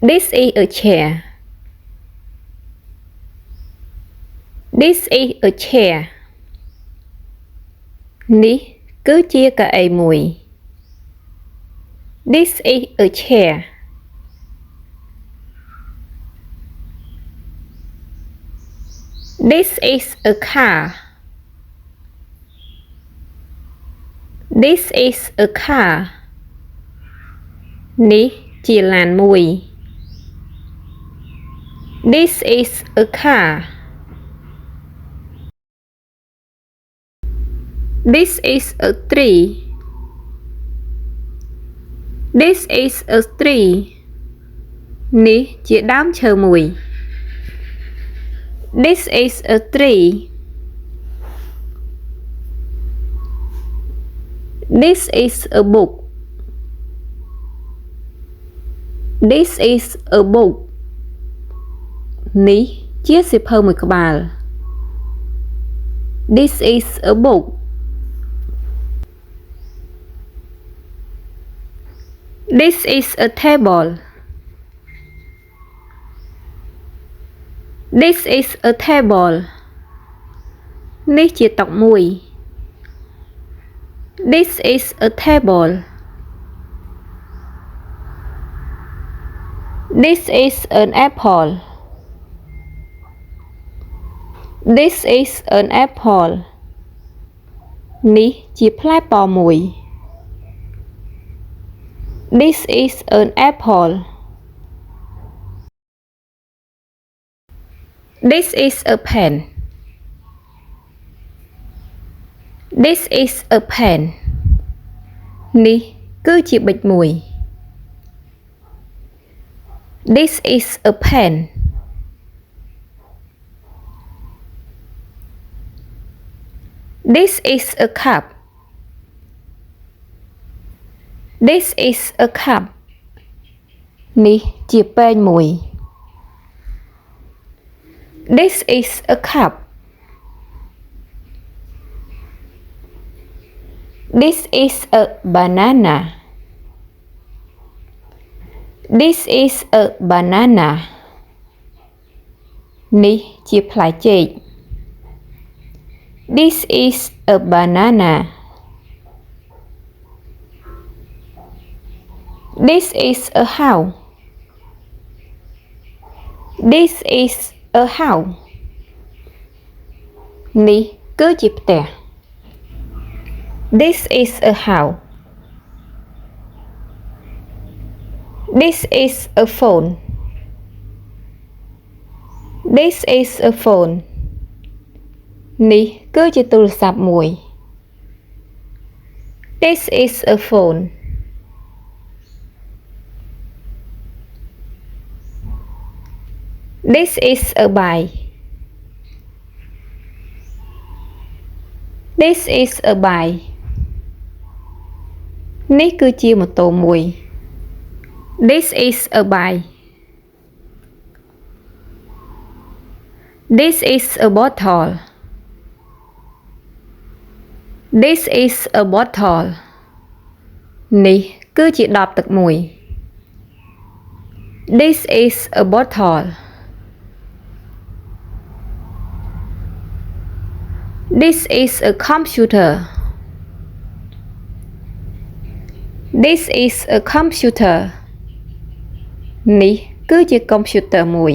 This is a chair. This is a chair. នេះគឺជាកៅអីមួយ This is a chair. This is a car. This is a car. នេះជាឡានមួយ This is a car. This is a tree. This is a tree. នេះជាដើមឈើមួយ This is a tree. This is a book. This is a book. នេះជាសៀវភៅមួយក្បាល This is a book. This is a table. This is a table. នេះជាតុមួយ This is a table. This is an apple. This is an apple. នេះជាផ្លែប៉ោមមួយ This is an apple. This is a pen. This is a pen. នេះគឺជាប៊ិចមួយ This is a pen. This is a cup. This is a cup. នេះជាពែងមួយ This is a cup. This is a banana. This is a banana. នេះជាផ្លែចេក This is a banana. This is a house. This is a house. នេះគឺជាផ្ទះ This is a house. This is a phone. This is a phone. នេះគឺជាទូរស័ព្ទមួយ This is a phone. This is a bike. This is a bike. នេះគឺជាម៉ូតូមួយ This is a bike. This is a bottle. This is a bottle. នេះគឺជាដបទឹកមួយ This is a bottle. This is a computer. This is a computer. នេះគឺជាកុំព្យូទ័រមួយ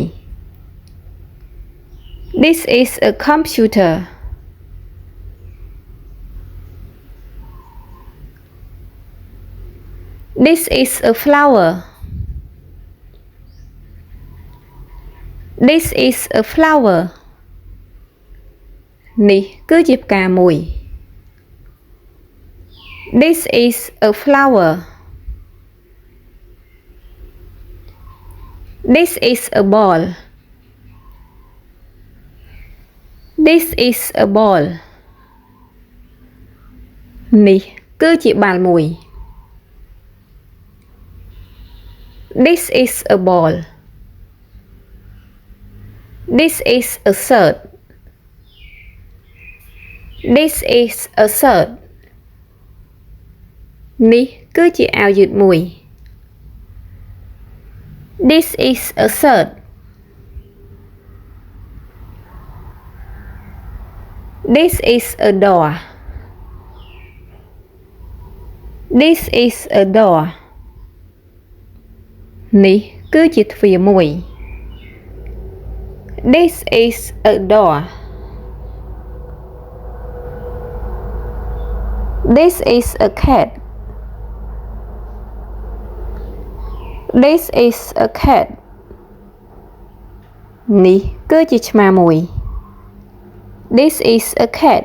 This is a computer. This is a flower. This is a flower. នេះគឺជាផ្កាមួយ This is a flower. This is a ball. This is a ball. នេះគឺជាបាល់មួយ This is a ball. This is a shirt. This is a shirt. នេះគឺជាអាវយឺតមួយ This is a shirt. This is a door. This is a door. នេះគឺជាទ្វារមួយ This is a door. This is a cat. This is a cat. នេះគឺជាឆ្មាមួយ This is a cat.